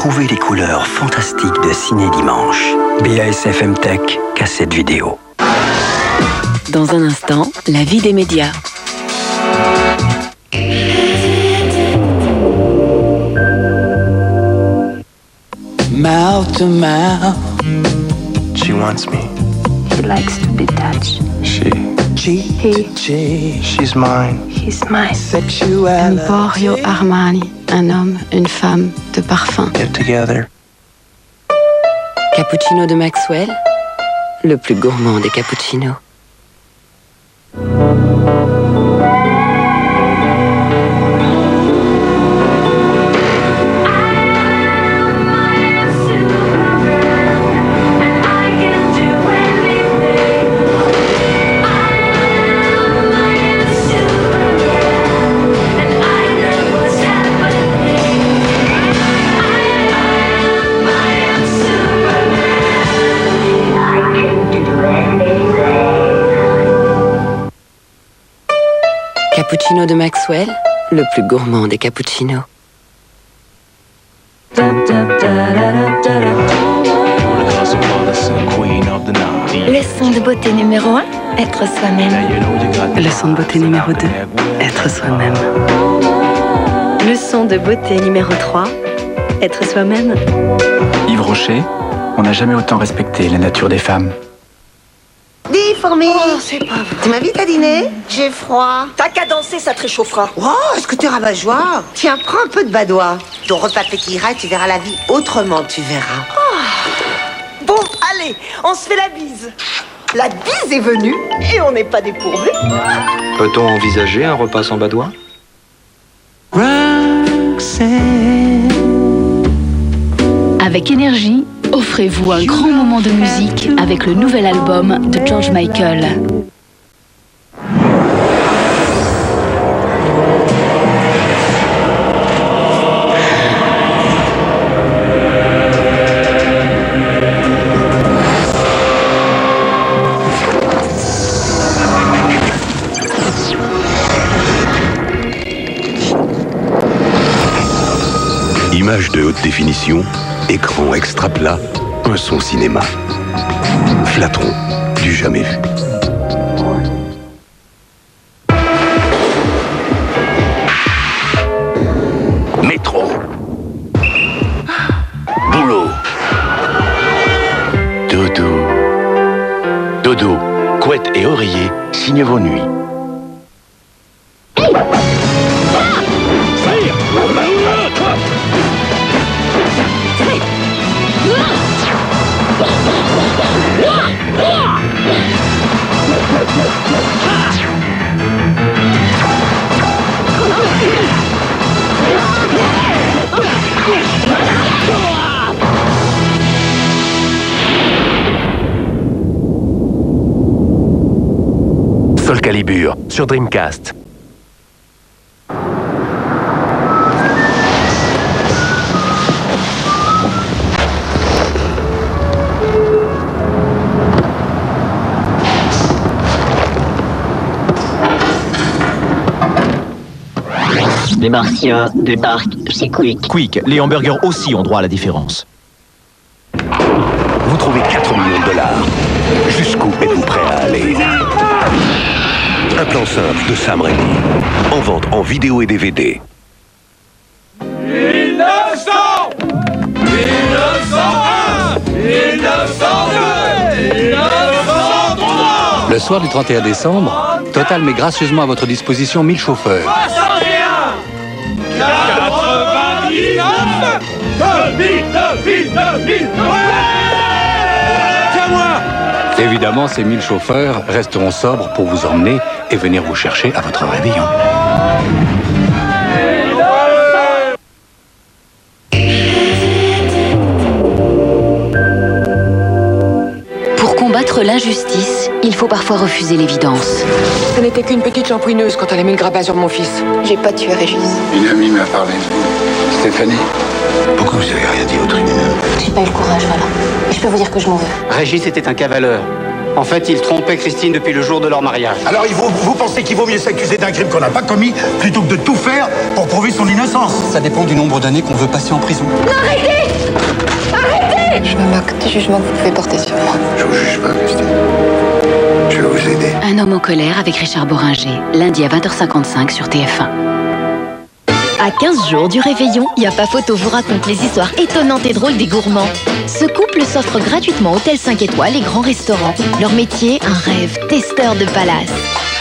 Retrouvez les couleurs fantastiques de Ciné Dimanche. BASF MTech, cassette vidéo. Dans un instant, la vie des médias. Mouth to mouth. She wants me. He likes to be touched. Cheek to cheek. She's mine. He's mine. Sexuality. Emporio Armani, un homme, une femme de parfum. Get together. Cappuccino de Maxwell, le plus gourmand des cappuccinos. Cappuccino de Maxwell, le plus gourmand des cappuccinos. Le son de beauté numéro 1, être soi-même. Le son de beauté numéro 2, être soi-même. Le son de beauté numéro 3, être soi-même. Yves Rocher, on n'a jamais autant respecté la nature des femmes. Dis, fourmi. Oh, c'est pas vrai. Tu m'invites à dîner? J'ai froid. T'as qu'à danser, ça te réchauffera. Oh, est-ce que tu es rabat-joie? Tiens, prends un peu de badois. Ton repas pétillera et tu verras la vie autrement, tu verras. Oh. Bon, allez, on se fait la bise. La bise est venue et on n'est pas dépourvus. Peut-on envisager un repas sans badois? Avec Énergie, offrez-vous un grand moment de musique avec le nouvel album de George Michael. Images de haute définition, écran extra plat, un son cinéma. Flatron, du jamais vu. Métro. Boulot. Dodo. Dodo, couette et oreiller signent vos nuits. Soul Calibur sur Dreamcast. Les Martiens débarquent chez Quick. Quick, les hamburgers aussi ont droit à la différence. Vous trouvez 4 millions de dollars. Jusqu'où êtes-vous prêt à aller? Un plan simple de Sam Raimi. En vente en vidéo et DVD. 1900 1901 1902 1903. Le soir du 31 décembre, Total met gracieusement à votre disposition 1000 chauffeurs. 99 2000 C'est à moi! Évidemment, ces 1000 chauffeurs resteront sobres pour vous emmener et venir vous chercher à votre réveillon. Pour combattre l'injustice, il faut parfois refuser l'évidence. Ce n'était qu'une petite lampouineuse quand elle a mis le grabat sur mon fils. J'ai pas tué Régis. Une amie m'a parlé de vous. Stéphanie. Pourquoi vous avez rien dit au tribunal? J'ai pas eu le courage, voilà. Et je peux vous dire que je m'en veux. Régis était un cavaleur. En fait, il trompait Christine depuis le jour de leur mariage. Alors vous pensez qu'il vaut mieux s'accuser d'un crime qu'on n'a pas commis plutôt que de tout faire pour prouver son innocence? Ça dépend du nombre d'années qu'on veut passer en prison. Non, arrêtez! Arrêtez! Je me moque du jugement que vous pouvez porter sur moi. Je vous juge pas, Christine. Je vais vous aider. Un homme en colère avec Richard Boringer, lundi à 20h55 sur TF1. À 15 jours du réveillon, Y a pas photo vous raconte les histoires étonnantes et drôles des gourmands. Ce couple s'offre gratuitement hôtel 5 étoiles et grands restaurants. Leur métier, un rêve, testeur de palace.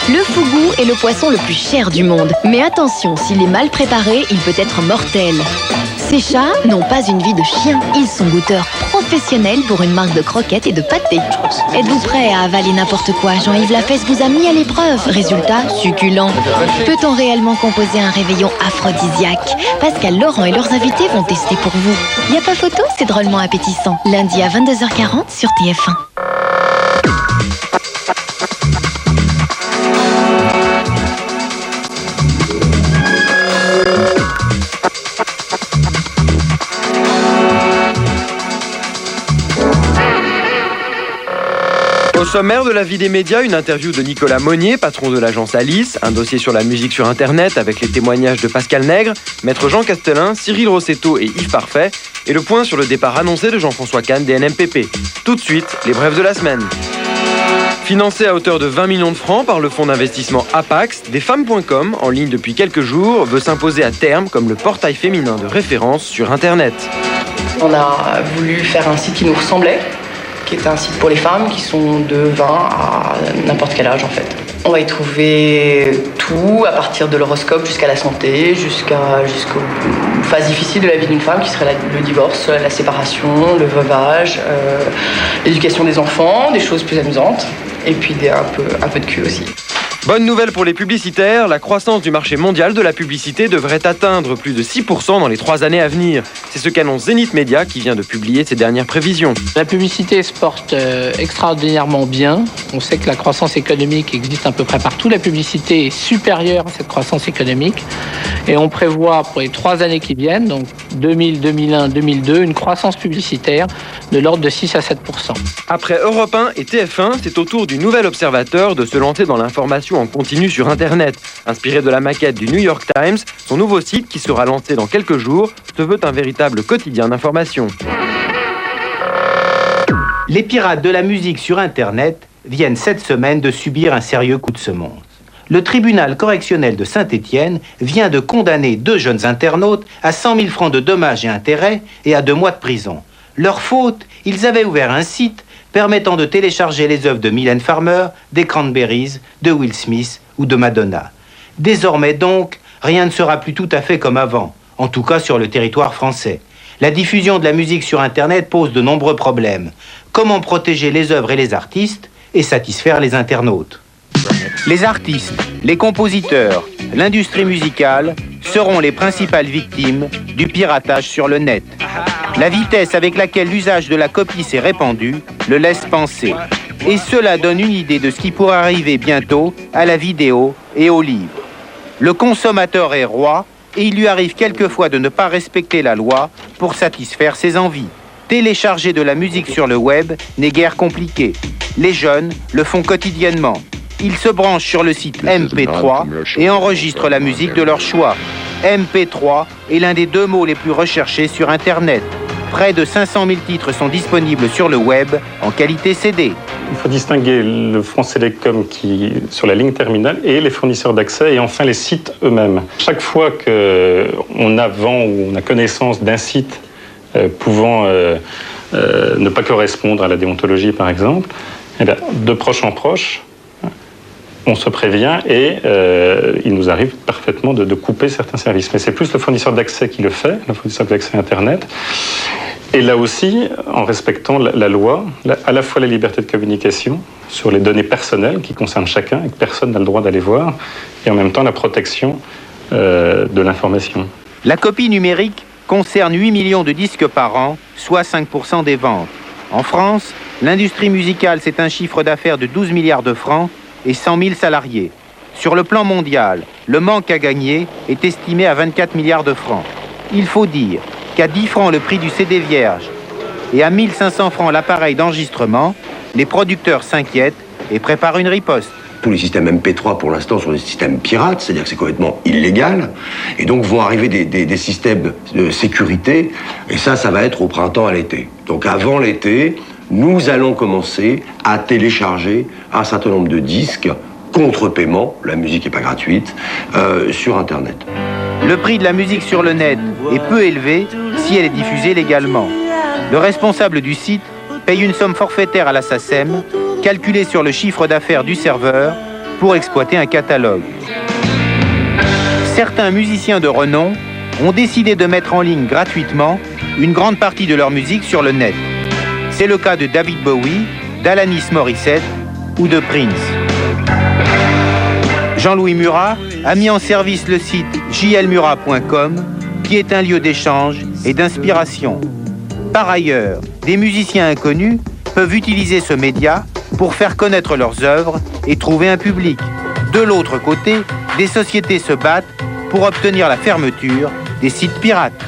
Le fougou est le poisson le plus cher du monde. Mais attention, s'il est mal préparé, il peut être mortel. Ces chats n'ont pas une vie de chien. Ils sont goûteurs professionnels pour une marque de croquettes et de pâtés. Êtes-vous prêt à avaler n'importe quoi? Jean-Yves Lafesse vous a mis à l'épreuve. Résultat, succulent. Peut-on réellement composer un réveillon aphrodisiaque? Pascal Laurent et leurs invités vont tester pour vous. Y a pas photo, c'est drôlement appétissant. Lundi à 22h40 sur TF1. Au sommaire de la vie des médias, une interview de Nicolas Monnier, patron de l'agence Alice, un dossier sur la musique sur Internet avec les témoignages de Pascal Nègre, Maître Jean Castelin, Cyril Rossetto et Yves Parfait, et le point sur le départ annoncé de Jean-François Kahn des NMPP. Tout de suite, les brèves de la semaine. Financé à hauteur de 20 millions de francs par le fonds d'investissement Apax, Desfemmes.com, en ligne depuis quelques jours, veut s'imposer à terme comme le portail féminin de référence sur Internet. On a voulu faire un site qui nous ressemblait, qui est un site pour les femmes qui sont de 20 à n'importe quel âge en fait. On va y trouver tout, à partir de l'horoscope jusqu'à la santé, jusqu'aux phases difficiles de la vie d'une femme, qui serait le divorce, la séparation, le veuvage, l'éducation des enfants, des choses plus amusantes, et puis un peu de cul aussi. Bonne nouvelle pour les publicitaires, la croissance du marché mondial de la publicité devrait atteindre plus de 6% dans les 3 années à venir. C'est ce qu'annonce Zenith Media qui vient de publier ses dernières prévisions. La publicité se porte extraordinairement bien. On sait que la croissance économique existe à peu près partout. La publicité est supérieure à cette croissance économique. Et on prévoit pour les 3 années qui viennent, donc 2000, 2001, 2002, une croissance publicitaire de l'ordre de 6 à 7%. Après Europe 1 et TF1, c'est au tour du nouvel observateur de se lancer dans l'information en continu sur Internet. Inspiré de la maquette du New York Times, son nouveau site, qui sera lancé dans quelques jours, se veut un véritable quotidien d'information. Les pirates de la musique sur Internet viennent cette semaine de subir un sérieux coup de semonce. Le tribunal correctionnel de Saint-Étienne vient de condamner 2 jeunes internautes à 100 000 francs de dommages et intérêts et à 2 mois de prison. Leur faute, ils avaient ouvert un site permettant de télécharger les œuvres de Mylène Farmer, des Cranberries, de Will Smith ou de Madonna. Désormais donc, rien ne sera plus tout à fait comme avant, en tout cas sur le territoire français. La diffusion de la musique sur Internet pose de nombreux problèmes. Comment protéger les œuvres et les artistes et satisfaire les internautes? Les artistes, les compositeurs, l'industrie musicale seront les principales victimes du piratage sur le net. La vitesse avec laquelle l'usage de la copie s'est répandu le laisse penser. Et cela donne une idée de ce qui pourrait arriver bientôt à la vidéo et au livre. Le consommateur est roi et il lui arrive quelquefois de ne pas respecter la loi pour satisfaire ses envies. Télécharger de la musique sur le web n'est guère compliqué. Les jeunes le font quotidiennement. Ils se branchent sur le site MP3 et enregistrent la musique de leur choix. MP3 est l'un des 2 mots les plus recherchés sur Internet. Près de 500 000 titres sont disponibles sur le web en qualité CD. Il faut distinguer le France Télécom qui sur la ligne terminale et les fournisseurs d'accès et enfin les sites eux-mêmes. Chaque fois qu'on a vent ou on a connaissance d'un site pouvant ne pas correspondre à la déontologie par exemple, eh bien, de proche en proche, on se prévient et il nous arrive parfaitement de couper certains services. Mais c'est plus le fournisseur d'accès qui le fait, le fournisseur d'accès Internet. Et là aussi, en respectant la loi, à la fois la liberté de communication sur les données personnelles qui concernent chacun et que personne n'a le droit d'aller voir, et en même temps la protection de l'information. La copie numérique concerne 8 millions de disques par an, soit 5% des ventes. En France, l'industrie musicale, c'est un chiffre d'affaires de 12 milliards de francs et 100 000 salariés. Sur le plan mondial, le manque à gagner est estimé à 24 milliards de francs. Il faut dire qu'à 10 francs le prix du CD vierge et à 1500 francs l'appareil d'enregistrement, Les producteurs s'inquiètent et préparent une riposte. Tous les systèmes MP3 pour l'instant sont des systèmes pirates, c'est-à-dire que c'est complètement illégal. Et donc vont arriver des systèmes de sécurité, et ça va être au printemps, à l'été. Donc avant l'été, nous allons commencer à télécharger un certain nombre de disques contre paiement, la musique n'est pas gratuite, sur Internet. Le prix de la musique sur le net est peu élevé si elle est diffusée légalement. Le responsable du site paye une somme forfaitaire à la SACEM, calculée sur le chiffre d'affaires du serveur, pour exploiter un catalogue. Certains musiciens de renom ont décidé de mettre en ligne gratuitement une grande partie de leur musique sur le net. C'est le cas de David Bowie, d'Alanis Morissette ou de Prince. Jean-Louis Murat a mis en service le site jlmurat.com, qui est un lieu d'échange et d'inspiration. Par ailleurs, des musiciens inconnus peuvent utiliser ce média pour faire connaître leurs œuvres et trouver un public. De l'autre côté, des sociétés se battent pour obtenir la fermeture des sites pirates.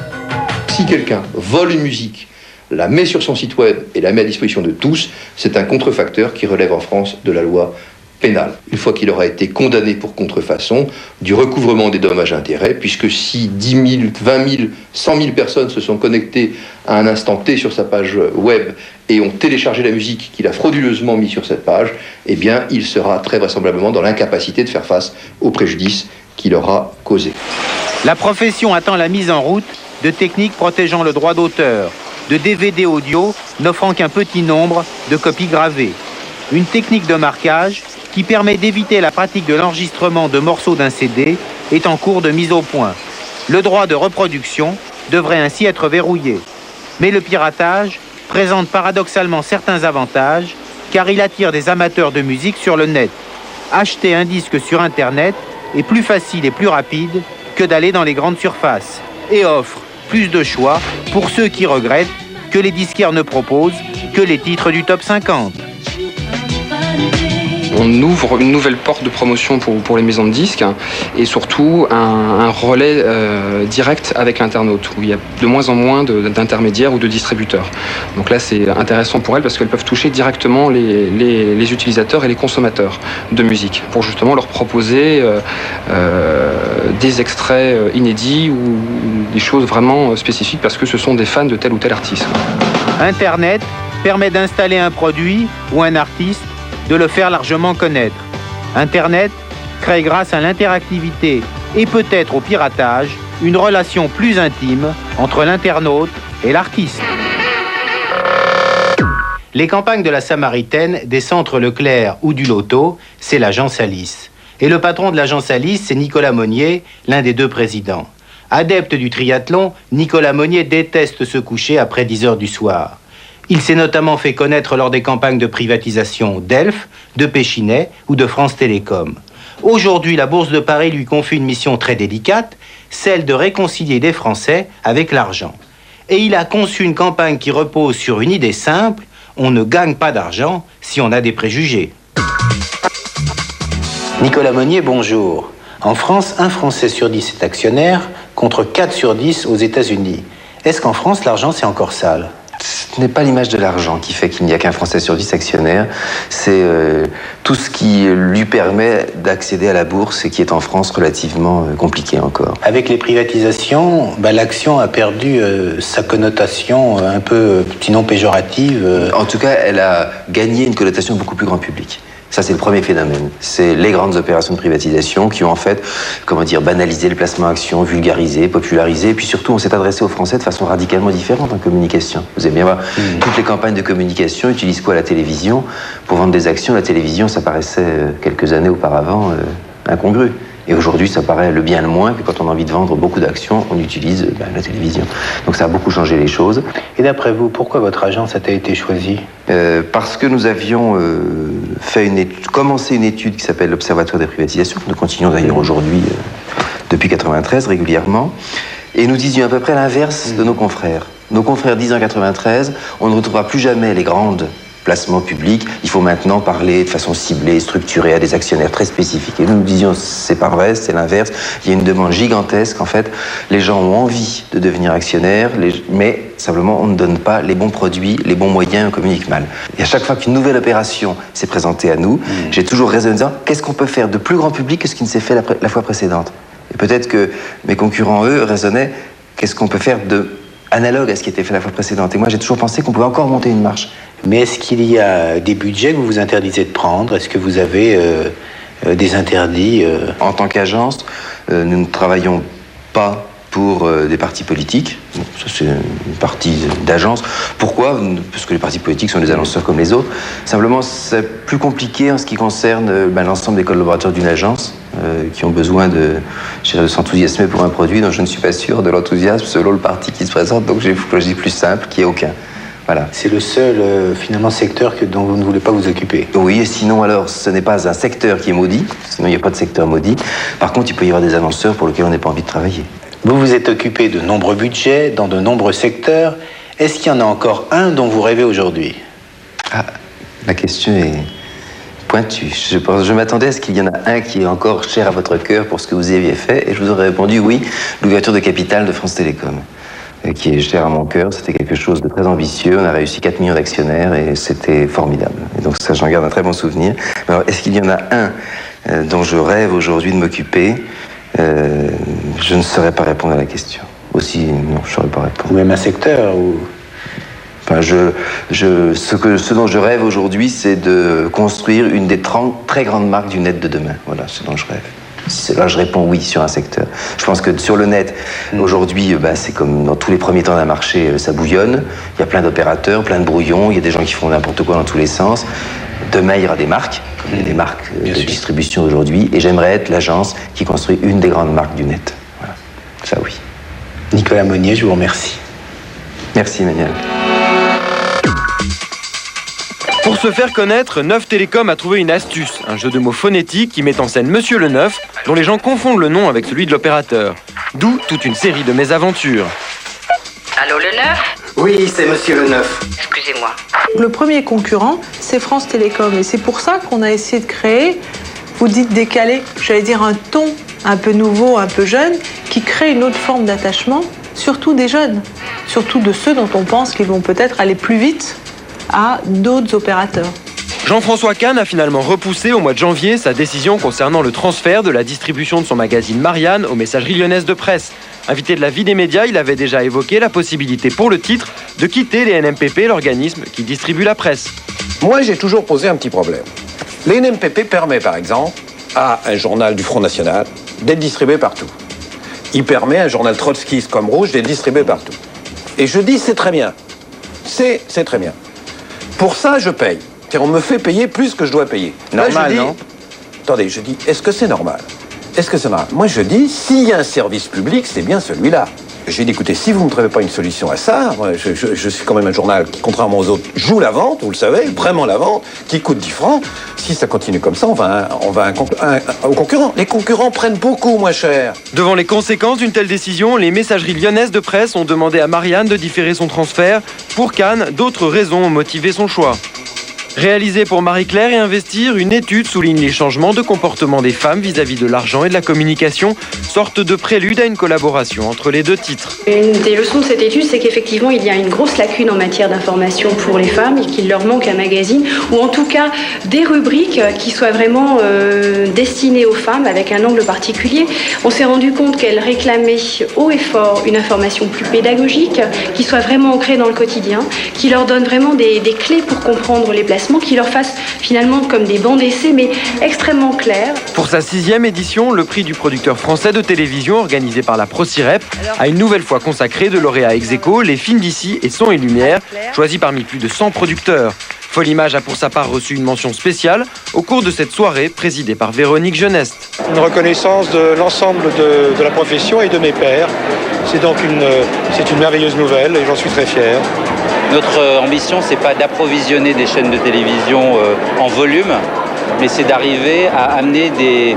Si quelqu'un vole une musique, la met sur son site web et la met à disposition de tous, c'est un contrefacteur qui relève en France de la loi pénale. Une fois qu'il aura été condamné pour contrefaçon, du recouvrement des dommages et intérêts, puisque si 10 000, 20 000, 100 000 personnes se sont connectées à un instant T sur sa page web et ont téléchargé la musique qu'il a frauduleusement mise sur cette page, eh bien, il sera très vraisemblablement dans l'incapacité de faire face au préjudice qu'il aura causé. La profession attend la mise en route de techniques protégeant le droit d'auteur, de DVD audio n'offrant qu'un petit nombre de copies gravées. Une technique de marquage qui permet d'éviter la pratique de l'enregistrement de morceaux d'un CD est en cours de mise au point. Le droit de reproduction devrait ainsi être verrouillé. Mais le piratage présente paradoxalement certains avantages, car il attire des amateurs de musique sur le net. Acheter un disque sur Internet est plus facile et plus rapide que d'aller dans les grandes surfaces, et offre plus de choix pour ceux qui regrettent que les disquaires ne proposent que les titres du top 50. On ouvre une nouvelle porte de promotion pour les maisons de disques et surtout un relais direct avec l'internaute où il y a de moins en moins d'intermédiaires ou de distributeurs. Donc là c'est intéressant pour elles parce qu'elles peuvent toucher directement les utilisateurs et les consommateurs de musique pour justement leur proposer des extraits inédits ou des choses vraiment spécifiques parce que ce sont des fans de tel ou tel artiste. Internet permet d'installer un produit ou un artiste, de le faire largement connaître. Internet crée grâce à l'interactivité et peut-être au piratage une relation plus intime entre l'internaute et l'artiste. Les campagnes de la Samaritaine, des centres Leclerc ou du Loto, c'est l'agence Alice. Et le patron de l'agence Alice, c'est Nicolas Monnier, l'un des deux présidents. Adepte du triathlon, Nicolas Monnier déteste se coucher après 10 heures du soir. Il s'est notamment fait connaître lors des campagnes de privatisation d'Elf, de Péchinet ou de France Télécom. Aujourd'hui, la Bourse de Paris lui confie une mission très délicate, celle de réconcilier les Français avec l'argent. Et il a conçu une campagne qui repose sur une idée simple, on ne gagne pas d'argent si on a des préjugés. Nicolas Monnier, bonjour. En France, 1 Français sur 10 est actionnaire, contre 4 sur 10 aux États-Unis. Est-ce qu'en France, l'argent, c'est encore sale ? Ce n'est pas l'image de l'argent qui fait qu'il n'y a qu'un Français sur 10 actionnaire, c'est tout ce qui lui permet d'accéder à la bourse et qui est en France relativement compliqué encore. Avec les privatisations, l'action a perdu sa connotation un peu, sinon péjorative. En tout cas, elle a gagné une connotation beaucoup plus grand public. Ça, c'est le premier phénomène. C'est les grandes opérations de privatisation qui ont en fait, banalisé le placement action, vulgarisé, popularisé. Et puis surtout, on s'est adressé aux Français de façon radicalement différente en communication. Vous allez bien voir, toutes les campagnes de communication utilisent quoi? La télévision. Pour vendre des actions, la télévision, ça paraissait quelques années auparavant incongru. Et aujourd'hui, ça paraît le bien le moins. Puis quand on a envie de vendre beaucoup d'actions, on utilise la télévision. Donc ça a beaucoup changé les choses. Et d'après vous, pourquoi votre agence a-t-elle été choisie? Parce que nous avions commencé une étude qui s'appelle l'Observatoire des privatisations, que nous continuons d'ailleurs aujourd'hui, depuis 1993, régulièrement. Et nous disions à peu près l'inverse de nos confrères. Nos confrères disent en 1993, on ne retrouvera plus jamais les grandes placement public, il faut maintenant parler de façon ciblée, structurée à des actionnaires très spécifiques. Et nous nous disions, c'est pas vrai, c'est l'inverse. Il y a une demande gigantesque, en fait. Les gens ont envie de devenir actionnaires, mais simplement, on ne donne pas les bons produits, les bons moyens, on communique mal. Et à chaque fois qu'une nouvelle opération s'est présentée à nous, j'ai toujours raisonné en disant, qu'est-ce qu'on peut faire de plus grand public que ce qui ne s'est fait la fois précédente? Et peut-être que mes concurrents, eux, raisonnaient, qu'est-ce qu'on peut faire de analogue à ce qui était fait la fois précédente? Et moi, j'ai toujours pensé qu'on pouvait encore monter une marche. Mais est-ce qu'il y a des budgets que vous vous interdisez de prendre? Est-ce que vous avez des interdits En tant qu'agence, nous ne travaillons pas pour des partis politiques. Bon, ça, c'est une partie d'agence. Pourquoi? Parce que les partis politiques sont des annonceurs comme les autres. Simplement, c'est plus compliqué en ce qui concerne l'ensemble des collaborateurs d'une agence qui ont besoin de s'enthousiasmer pour un produit dont je ne suis pas sûr de l'enthousiasme selon le parti qui se présente. Donc, j'ai choisi plus simple, qui est aucun. Voilà. C'est le seul, finalement, secteur dont vous ne voulez pas vous occuper. Oui, et sinon, alors, ce n'est pas un secteur qui est maudit. Sinon, il n'y a pas de secteur maudit. Par contre, il peut y avoir des annonceurs pour lesquels on n'a pas envie de travailler. Vous vous êtes occupé de nombreux budgets, dans de nombreux secteurs. Est-ce qu'il y en a encore un dont vous rêvez aujourd'hui? Ah, la question est pointue. Je m'attendais à ce qu'il y en a un qui est encore cher à votre cœur pour ce que vous y aviez fait, et je vous aurais répondu oui, l'ouverture de capital de France Télécom, qui est cher à mon cœur. C'était quelque chose de très ambitieux. On a réussi 4 millions d'actionnaires et c'était formidable. Et donc ça, j'en garde un très bon souvenir. Alors, est-ce qu'il y en a un dont je rêve aujourd'hui de m'occuper? Je ne saurais pas répondre à la question. Aussi, non, je ne saurais pas répondre. Ou même un secteur ou... Enfin, ce dont je rêve aujourd'hui, c'est de construire une des 30 très grandes marques du net de demain. Voilà ce dont je rêve. Là, je réponds oui sur un secteur. Je pense que sur le net, aujourd'hui, c'est comme dans tous les premiers temps d'un marché, ça bouillonne. Il y a plein d'opérateurs, plein de brouillons. Il y a des gens qui font n'importe quoi dans tous les sens. Demain, il y aura des marques, comme il y a des marques de distribution aujourd'hui. Et j'aimerais être l'agence qui construit une des grandes marques du net. Voilà. Ça, oui. Nicolas Monnier, je vous remercie. Merci, Emmanuel. Pour se faire connaître, Neuf Télécom a trouvé une astuce, un jeu de mots phonétique qui met en scène Monsieur le Neuf, dont les gens confondent le nom avec celui de l'opérateur. D'où toute une série de mésaventures. Allô, le Neuf? Oui, c'est Monsieur le Neuf. Excusez-moi. Le premier concurrent, c'est France Télécom. Et c'est pour ça qu'on a essayé de créer, vous dites décalé, j'allais dire un ton un peu nouveau, un peu jeune, qui crée une autre forme d'attachement, surtout des jeunes, surtout de ceux dont on pense qu'ils vont peut-être aller plus vite à d'autres opérateurs. Jean-François Kahn a finalement repoussé au mois de janvier sa décision concernant le transfert de la distribution de son magazine Marianne aux Messageries Lyonnaises de Presse. Invité de la vie des médias, il avait déjà évoqué la possibilité pour le titre de quitter les NMPP, l'organisme qui distribue la presse. Moi, j'ai toujours posé un petit problème. Les NMPP permet, par exemple, à un journal du Front National d'être distribué partout. Il permet à un journal trotskiste comme Rouge d'être distribué partout. Et je dis, c'est très bien. C'est très bien. Pour ça, je paye. On me fait payer plus que je dois payer. Normal, non? Attendez, je dis, est-ce que c'est normal? Est-ce que c'est normal? Moi, je dis, s'il y a un service public, c'est bien celui-là. J'ai dit, écoutez, si vous ne trouvez pas une solution à ça, moi, je suis quand même un journal qui, contrairement aux autres, joue la vente, vous le savez, vraiment la vente, qui coûte 10 francs. Si ça continue comme ça, on va aux concurrents. Les concurrents prennent beaucoup moins cher. Devant les conséquences d'une telle décision, les Messageries Lyonnaises de Presse ont demandé à Marianne de différer son transfert. Pour Kahn, d'autres raisons ont motivé son choix. Réalisé pour Marie-Claire et Investir, une étude souligne les changements de comportement des femmes vis-à-vis de l'argent et de la communication, sorte de prélude à une collaboration entre les deux titres. Une des leçons de cette étude, c'est qu'effectivement, il y a une grosse lacune en matière d'information pour les femmes et qu'il leur manque un magazine, ou en tout cas des rubriques qui soient vraiment destinées aux femmes avec un angle particulier. On s'est rendu compte qu'elles réclamaient haut et fort une information plus pédagogique, qui soit vraiment ancrée dans le quotidien, qui leur donne vraiment des clés pour comprendre les placements, qui leur fassent finalement comme des bancs d'essai, mais extrêmement clairs. Pour sa 6e édition, le prix du producteur français de télévision, organisé par la ProCirep, a une nouvelle fois consacré de lauréats ex aequo les films d'ici et Son et Lumière, choisis parmi plus de 100 producteurs. Folle Image a pour sa part reçu une mention spéciale au cours de cette soirée présidée par Véronique Jeuneste. Une reconnaissance de l'ensemble de la profession et de mes pairs. C'est donc une merveilleuse nouvelle et j'en suis très fier. Notre ambition, c'est pas d'approvisionner des chaînes de télévision en volume, mais c'est d'arriver à amener des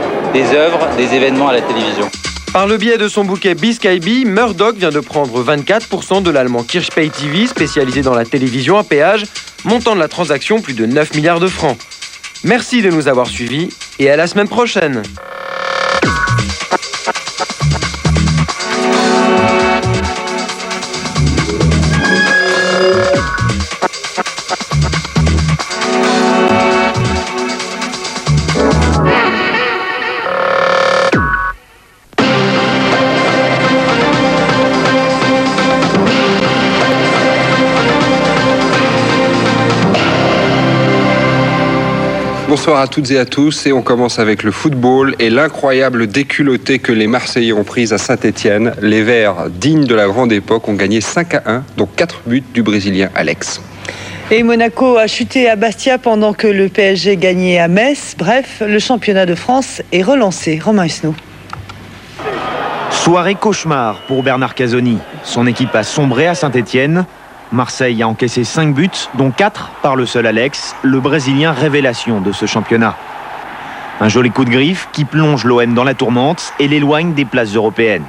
œuvres, des événements à la télévision. Par le biais de son bouquet Biskyby, Murdoch vient de prendre 24% de l'allemand Kirchpay TV, spécialisé dans la télévision à péage. montant de la transaction plus de 9 milliards de francs. Merci de nous avoir suivis et à la semaine prochaine. Bonsoir à toutes et à tous et on commence avec le football et l'incroyable déculottée que les Marseillais ont prise à Saint-Étienne. Les Verts, dignes de la grande époque, ont gagné 5-1, dont 4 buts du Brésilien Alex. Et Monaco a chuté à Bastia pendant que le PSG gagnait à Metz. Bref, le championnat de France est relancé. Romain Hussneau. Soirée cauchemar pour Bernard Casoni. Son équipe a sombré à Saint-Étienne. Marseille a encaissé 5 buts, dont 4 par le seul Alex, le Brésilien révélation de ce championnat. Un joli coup de griffe qui plonge l'OM dans la tourmente et l'éloigne des places européennes.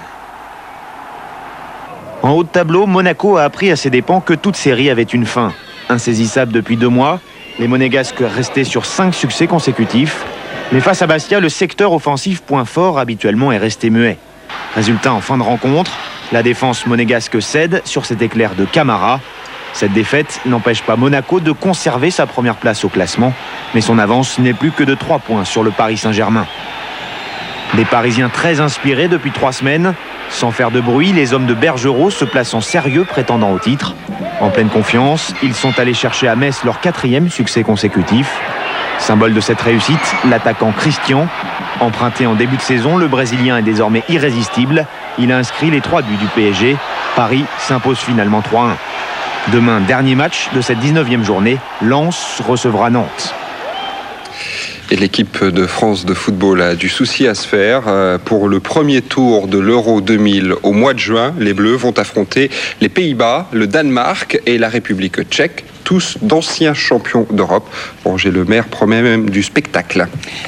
En haut de tableau, Monaco a appris à ses dépens que toute série avait une fin. Insaisissable depuis 2 mois, les Monégasques restaient sur 5 succès consécutifs. Mais face à Bastia, le secteur offensif point fort habituellement est resté muet. Résultat en fin de rencontre, la défense monégasque cède sur cet éclair de Camara. Cette défaite n'empêche pas Monaco de conserver sa première place au classement, mais son avance n'est plus que de 3 points sur le Paris Saint-Germain. Des Parisiens très inspirés depuis 3 semaines. Sans faire de bruit, les hommes de Bergerot se placent en sérieux prétendants au titre. En pleine confiance, ils sont allés chercher à Metz leur 4e succès consécutif. Symbole de cette réussite, l'attaquant Christian. Emprunté en début de saison, le Brésilien est désormais irrésistible. Il a inscrit les 3 buts du PSG. Paris s'impose finalement 3-1. Demain, dernier match de cette 19e journée, Lens recevra Nantes. Et l'équipe de France de football a du souci à se faire. Pour le premier tour de l'Euro 2000 au mois de juin, les Bleus vont affronter les Pays-Bas, le Danemark et la République tchèque, tous d'anciens champions d'Europe. Roger Le Maire promet même du spectacle.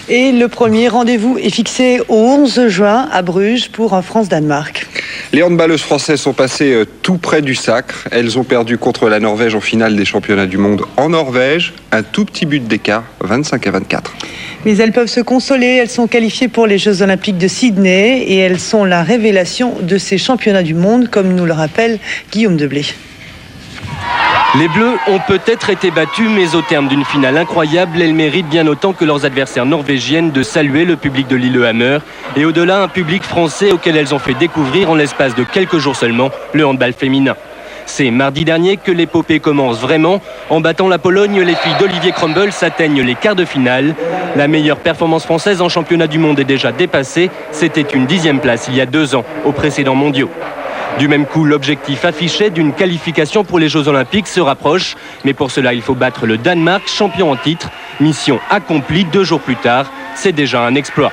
Et le premier rendez-vous est fixé au 11 juin à Bruges pour un France-Danemark. Les handballeuses françaises sont passées tout près du sacre. Elles ont perdu contre la Norvège en finale des championnats du monde en Norvège. Un tout petit but d'écart, 25-24. Mais elles peuvent se consoler, elles sont qualifiées pour les Jeux Olympiques de Sydney et elles sont la révélation de ces championnats du monde, comme nous le rappelle Guillaume Deblé. Les Bleus ont peut-être été battus, mais au terme d'une finale incroyable, elles méritent bien autant que leurs adversaires norvégiennes de saluer le public de Lillehammer et au-delà un public français auquel elles ont fait découvrir en l'espace de quelques jours seulement le handball féminin. C'est mardi dernier que l'épopée commence vraiment. En battant la Pologne, les filles d'Olivier Crumbles atteignent les quarts de finale. La meilleure performance française en championnat du monde est déjà dépassée. C'était une 10e place il y a 2 ans, aux précédents mondiaux. Du même coup, l'objectif affiché d'une qualification pour les Jeux Olympiques se rapproche. Mais pour cela, il faut battre le Danemark, champion en titre. Mission accomplie 2 jours plus tard. C'est déjà un exploit.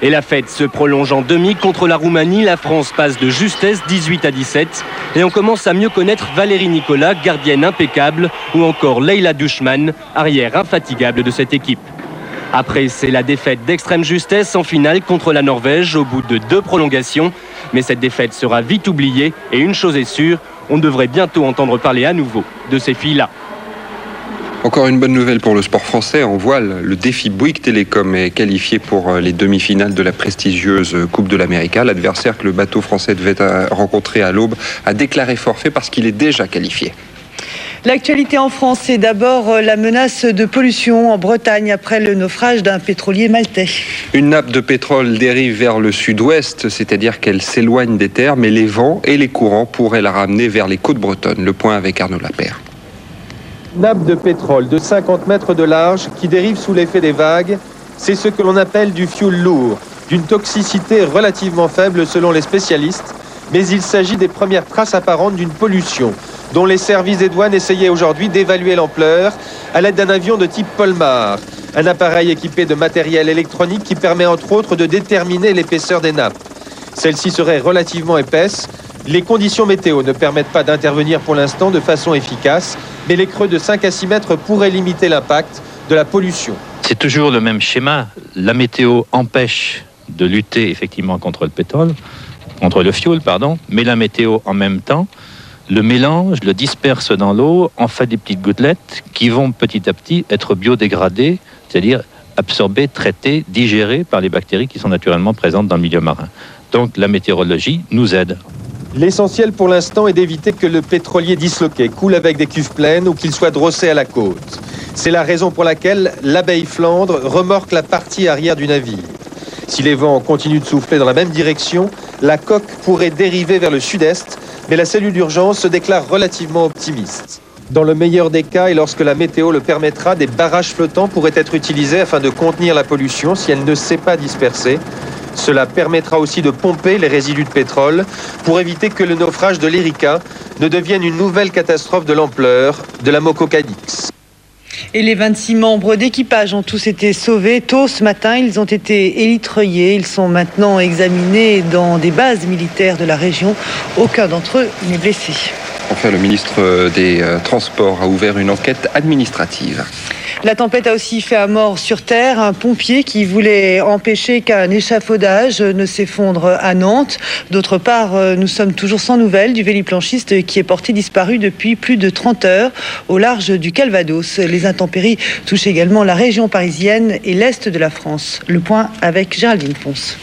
Et la fête se prolonge en demi contre la Roumanie. La France passe de justesse 18-17. Et on commence à mieux connaître Valérie Nicolas, gardienne impeccable, ou encore Leila Dushman, arrière infatigable de cette équipe. Après, c'est la défaite d'extrême justesse en finale contre la Norvège au bout de 2 prolongations. Mais cette défaite sera vite oubliée. Et une chose est sûre, on devrait bientôt entendre parler à nouveau de ces filles-là. Encore une bonne nouvelle pour le sport français en voile. Le défi Bouygues Télécom est qualifié pour les demi-finales de la prestigieuse Coupe de l'América. L'adversaire que le bateau français devait rencontrer à l'aube a déclaré forfait parce qu'il est déjà qualifié. L'actualité en France, c'est d'abord la menace de pollution en Bretagne après le naufrage d'un pétrolier maltais. Une nappe de pétrole dérive vers le sud-ouest, c'est-à-dire qu'elle s'éloigne des terres, mais les vents et les courants pourraient la ramener vers les côtes bretonnes. Le point avec Arnaud Lapère. Nappe de pétrole de 50 mètres de large qui dérive sous l'effet des vagues, c'est ce que l'on appelle du fioul lourd, d'une toxicité relativement faible selon les spécialistes, mais il s'agit des premières traces apparentes d'une pollution dont les services des douanes essayaient aujourd'hui d'évaluer l'ampleur à l'aide d'un avion de type Polmar, un appareil équipé de matériel électronique qui permet entre autres de déterminer l'épaisseur des nappes. Celle-ci serait relativement épaisse. Les conditions météo ne permettent pas d'intervenir pour l'instant de façon efficace, mais les creux de 5 à 6 mètres pourraient limiter l'impact de la pollution. C'est toujours le même schéma. La météo empêche de lutter effectivement contre le pétrole, contre le fioul, mais la météo en même temps le mélange, le disperse dans l'eau, en fait des petites gouttelettes qui vont petit à petit être biodégradées, c'est-à-dire absorbées, traitées, digérées par les bactéries qui sont naturellement présentes dans le milieu marin. Donc la météorologie nous aide. L'essentiel pour l'instant est d'éviter que le pétrolier disloqué coule avec des cuves pleines ou qu'il soit drossé à la côte. C'est la raison pour laquelle l'abeille Flandre remorque la partie arrière du navire. Si les vents continuent de souffler dans la même direction, la coque pourrait dériver vers le sud-est, mais la cellule d'urgence se déclare relativement optimiste. Dans le meilleur des cas, et lorsque la météo le permettra, des barrages flottants pourraient être utilisés afin de contenir la pollution si elle ne s'est pas dispersée. Cela permettra aussi de pomper les résidus de pétrole pour éviter que le naufrage de l'Erika ne devienne une nouvelle catastrophe de l'ampleur de la Moko Cadix. Et les 26 membres d'équipage ont tous été sauvés. Tôt ce matin, ils ont été élitreillés. Ils sont maintenant examinés dans des bases militaires de la région. Aucun d'entre eux n'est blessé. Enfin, le ministre des Transports a ouvert une enquête administrative. La tempête a aussi fait un mort sur terre. Un pompier qui voulait empêcher qu'un échafaudage ne s'effondre à Nantes. D'autre part, nous sommes toujours sans nouvelles du véliplanchiste qui est porté disparu depuis plus de 30 heures au large du Calvados. Les intempéries touchent également la région parisienne et l'est de la France. Le point avec Géraldine Ponce.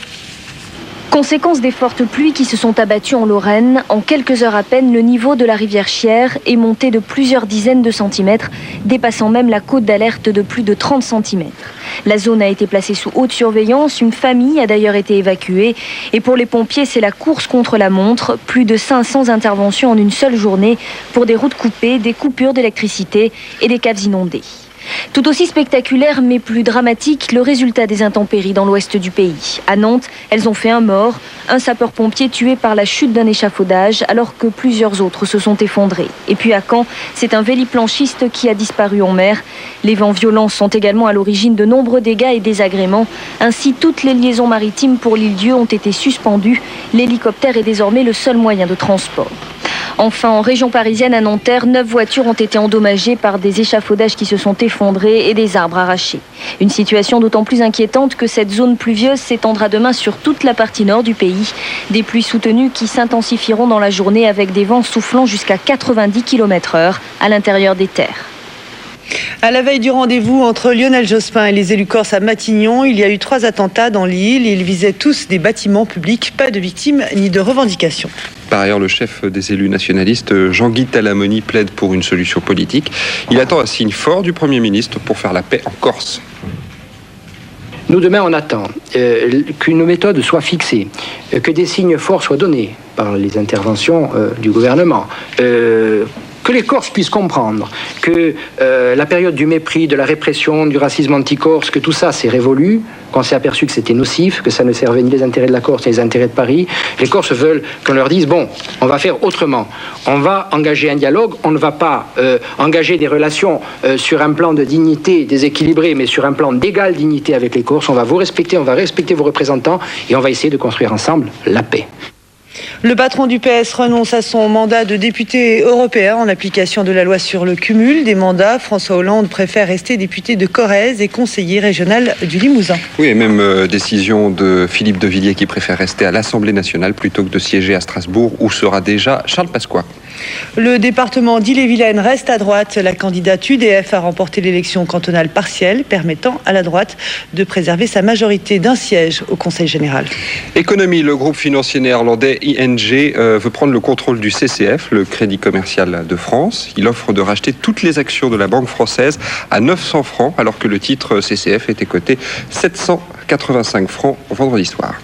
Conséquence des fortes pluies qui se sont abattues en Lorraine, en quelques heures à peine, le niveau de la rivière Chiers est monté de plusieurs dizaines de centimètres, dépassant même la cote d'alerte de plus de 30 centimètres. La zone a été placée sous haute surveillance, une famille a d'ailleurs été évacuée. Et pour les pompiers, c'est la course contre la montre. Plus de 500 interventions en une seule journée pour des routes coupées, des coupures d'électricité et des caves inondées. Tout aussi spectaculaire mais plus dramatique, le résultat des intempéries dans l'ouest du pays. À Nantes, elles ont fait un mort, un sapeur-pompier tué par la chute d'un échafaudage alors que plusieurs autres se sont effondrés. Et puis à Caen, c'est un véliplanchiste qui a disparu en mer. Les vents violents sont également à l'origine de nombreux dégâts et désagréments. Ainsi, toutes les liaisons maritimes pour l'île-Dieu ont été suspendues. L'hélicoptère est désormais le seul moyen de transport. Enfin, en région parisienne, à Nanterre, 9 voitures ont été endommagées par des échafaudages qui se sont effondrés et des arbres arrachés. Une situation d'autant plus inquiétante que cette zone pluvieuse s'étendra demain sur toute la partie nord du pays. Des pluies soutenues qui s'intensifieront dans la journée avec des vents soufflant jusqu'à 90 km/h à l'intérieur des terres. À la veille du rendez-vous entre Lionel Jospin et les élus corses à Matignon, il y a eu 3 attentats dans l'île. Ils visaient tous des bâtiments publics, pas de victimes ni de revendications. Par ailleurs, le chef des élus nationalistes, Jean-Guy Talamoni, plaide pour une solution politique. Il attend un signe fort du Premier ministre pour faire la paix en Corse. Nous, demain, on attend qu'une méthode soit fixée, que des signes forts soient donnés par les interventions du gouvernement, que les Corses puissent comprendre que la période du mépris, de la répression, du racisme anti-corse, que tout ça c'est révolu, qu'on s'est aperçu que c'était nocif, que ça ne servait ni les intérêts de la Corse ni les intérêts de Paris. Les Corses veulent qu'on leur dise, bon, on va faire autrement. On va engager un dialogue, on ne va pas engager des relations sur un plan de dignité déséquilibré, mais sur un plan d'égale dignité avec les Corses. On va vous respecter, on va respecter vos représentants et on va essayer de construire ensemble la paix. Le patron du PS renonce à son mandat de député européen en application de la loi sur le cumul des mandats. François Hollande préfère rester député de Corrèze et conseiller régional du Limousin. Oui, et même décision de Philippe de Villiers qui préfère rester à l'Assemblée nationale plutôt que de siéger à Strasbourg où sera déjà Charles Pasqua. Le département d'Ille-et-Vilaine reste à droite. La candidate UDF a remporté l'élection cantonale partielle, permettant à la droite de préserver sa majorité d'un siège au Conseil général. Économie, le groupe financier néerlandais ING veut prendre le contrôle du CCF, le Crédit commercial de France. Il offre de racheter toutes les actions de la Banque française à 900 francs, alors que le titre CCF était coté 785 francs vendredi soir.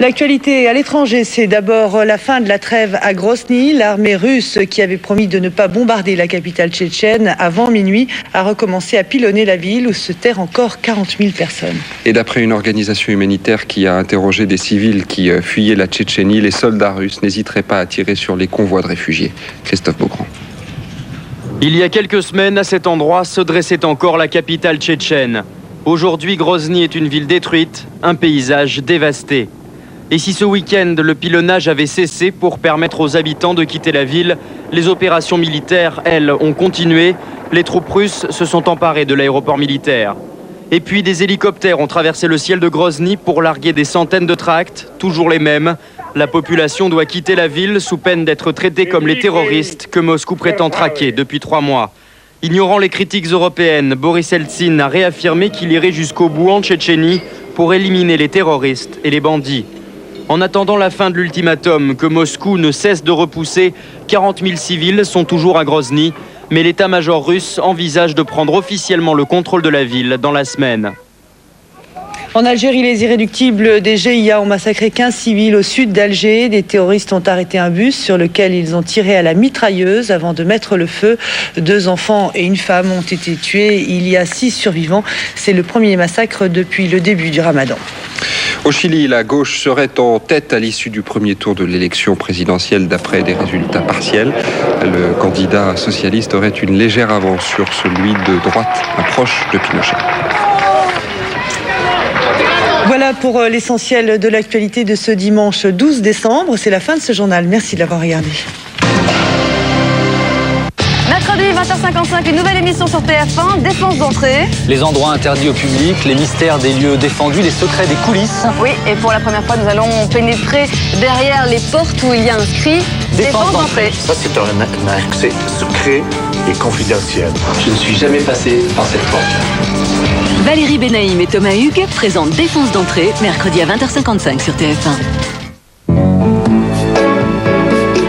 L'actualité à l'étranger, c'est d'abord la fin de la trêve à Grozny. L'armée russe, qui avait promis de ne pas bombarder la capitale tchétchène avant minuit, a recommencé à pilonner la ville où se terrent encore 40 000 personnes. Et d'après une organisation humanitaire qui a interrogé des civils qui fuyaient la Tchétchénie, les soldats russes n'hésiteraient pas à tirer sur les convois de réfugiés. Christophe Beaugrand. Il y a quelques semaines, à cet endroit, se dressait encore la capitale tchétchène. Aujourd'hui, Grozny est une ville détruite, un paysage dévasté. Et si ce week-end, le pilonnage avait cessé pour permettre aux habitants de quitter la ville, les opérations militaires, elles, ont continué. Les troupes russes se sont emparées de l'aéroport militaire. Et puis des hélicoptères ont traversé le ciel de Grozny pour larguer des centaines de tracts, toujours les mêmes. La population doit quitter la ville sous peine d'être traitée comme les terroristes que Moscou prétend traquer depuis 3 mois. Ignorant les critiques européennes, Boris Eltsine a réaffirmé qu'il irait jusqu'au bout en Tchétchénie pour éliminer les terroristes et les bandits. En attendant la fin de l'ultimatum que Moscou ne cesse de repousser, 40 000 civils sont toujours à Grozny, mais l'état-major russe envisage de prendre officiellement le contrôle de la ville dans la semaine. En Algérie, les irréductibles des GIA ont massacré 15 civils au sud d'Alger. Des terroristes ont arrêté un bus sur lequel ils ont tiré à la mitrailleuse avant de mettre le feu. 2 enfants et une femme ont été tués. Il y a 6 survivants. C'est le premier massacre depuis le début du Ramadan. Au Chili, la gauche serait en tête à l'issue du premier tour de l'élection présidentielle d'après des résultats partiels. Le candidat socialiste aurait une légère avance sur celui de droite, un proche de Pinochet. Voilà pour l'essentiel de l'actualité de ce dimanche 12 décembre. C'est la fin de ce journal. Merci de l'avoir regardé. Mercredi 20h55, une nouvelle émission sur TF1, Défense d'entrée. Les endroits interdits au public, les mystères des lieux défendus, les secrets des coulisses. Oui, et pour la première fois, nous allons pénétrer derrière les portes où il y a inscrit Défense d'entrée. Ça, c'est un accès secret et confidentiel. Je ne suis jamais passé par cette porte. Valérie Benaïm et Thomas Hugues présentent Défense d'entrée, mercredi à 20h55 sur TF1.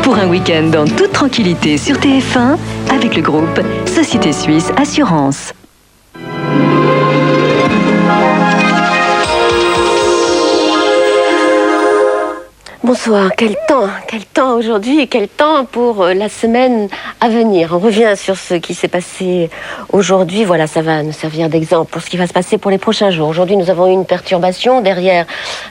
Pour un week-end en toute tranquillité sur TF1, avec le groupe Société Suisse Assurance. Bonsoir, quel temps aujourd'hui et quel temps pour la semaine à venir. On revient sur ce qui s'est passé aujourd'hui. Voilà, ça va nous servir d'exemple pour ce qui va se passer pour les prochains jours. Aujourd'hui, nous avons eu une perturbation derrière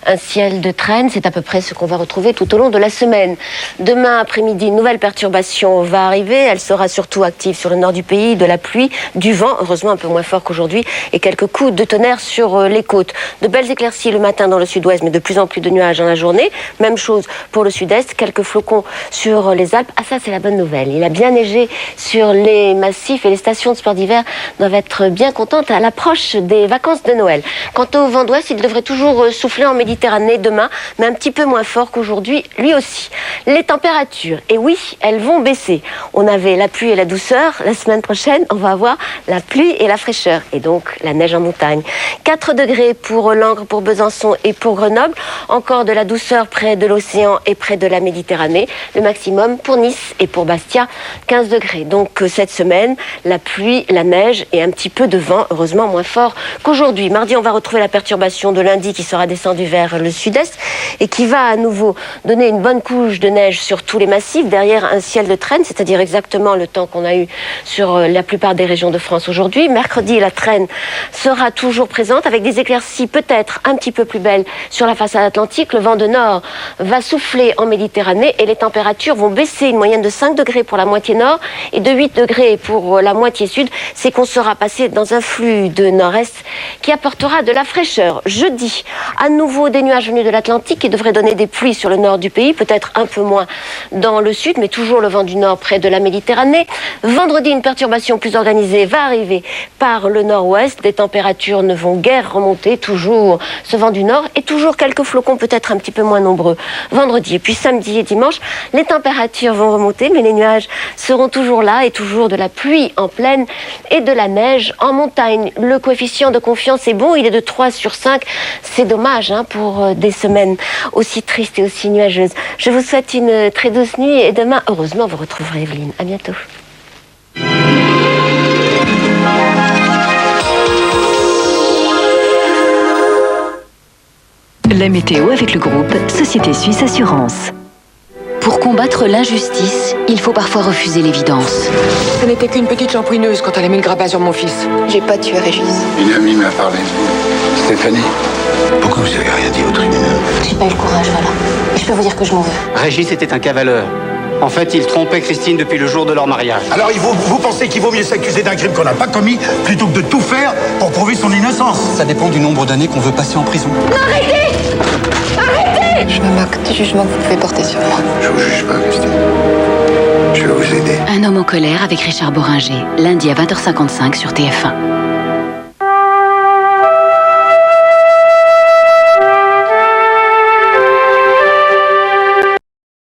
un ciel de traîne. C'est à peu près ce qu'on va retrouver tout au long de la semaine. Demain après-midi, une nouvelle perturbation va arriver. Elle sera surtout active sur le nord du pays, de la pluie, du vent, heureusement un peu moins fort qu'aujourd'hui, et quelques coups de tonnerre sur les côtes. De belles éclaircies le matin dans le sud-ouest, mais de plus en plus de nuages dans la journée. Même chose pour le sud-est, quelques flocons sur les Alpes. Ah, ça, c'est la bonne nouvelle. Il a bien neigé sur les massifs et les stations de sport d'hiver doivent être bien contentes à l'approche des vacances de Noël. Quant au vent d'ouest, il devrait toujours souffler en Méditerranée demain, mais un petit peu moins fort qu'aujourd'hui, lui aussi. Les températures, et oui, elles vont baisser. On avait la pluie et la douceur. La semaine prochaine, on va avoir la pluie et la fraîcheur, et donc la neige en montagne. 4 degrés pour Langres, pour Besançon et pour Grenoble. Encore de la douceur près de l'océan et près de la Méditerranée. Le maximum pour Nice et pour Bastia, 15 degrés. Donc cette semaine, la pluie, la neige et un petit peu de vent, heureusement moins fort qu'aujourd'hui. Mardi, on va retrouver la perturbation de lundi qui sera descendue vers le sud-est et qui va à nouveau donner une bonne couche de neige sur tous les massifs derrière un ciel de traîne, c'est-à-dire exactement le temps qu'on a eu sur la plupart des régions de France aujourd'hui. Mercredi, la traîne sera toujours présente avec des éclaircies peut-être un petit peu plus belles sur la façade atlantique. Le vent de nord va souffler en Méditerranée et les températures vont baisser, une moyenne de 5 degrés pour la moitié nord et de 8 degrés pour la moitié sud. C'est qu'on sera passé dans un flux de nord-est qui apportera de la fraîcheur. Jeudi, à nouveau des nuages venus de l'Atlantique qui devraient donner des pluies sur le nord du pays, peut-être un peu moins dans le sud, mais toujours le vent du nord près de la Méditerranée. Vendredi, une perturbation plus organisée va arriver par le nord-ouest. Des températures ne vont guère remonter, toujours ce vent du nord et toujours quelques flocons peut-être un petit peu moins nombreux vendredi. Et puis samedi et dimanche, les températures vont remonter, mais les nuages seront toujours là et toujours de la pluie en plaine et de la neige en montagne. Le coefficient de confiance est bon, il est de 3 sur 5. C'est dommage pour des semaines aussi tristes et aussi nuageuses. Je vous souhaite une très douce nuit et demain, heureusement, vous retrouverez Evelyne. À bientôt. La météo avec le groupe Société Suisse Assurance. Pour combattre l'injustice, il faut parfois refuser l'évidence. Ce n'était qu'une petite champouineuse quand elle a mis le grappin sur mon fils. J'ai pas tué Régis. Une amie m'a parlé de vous. Stéphanie. Pourquoi vous avez rien dit au tribunal? J'ai pas eu le courage, voilà. Et je peux vous dire que je m'en veux. Régis était un cavaleur. En fait, il trompait Christine depuis le jour de leur mariage. Alors vous pensez qu'il vaut mieux s'accuser d'un crime qu'on n'a pas commis plutôt que de tout faire pour prouver son innocence? Ça dépend du nombre d'années qu'on veut passer en prison. Non, arrêtez! Arrêtez! Je me moque du jugement que vous pouvez porter sur moi. Je vous juge pas, Christine. Je vais vous aider. Un homme en colère avec Richard Boringer, lundi à 20h55 sur TF1.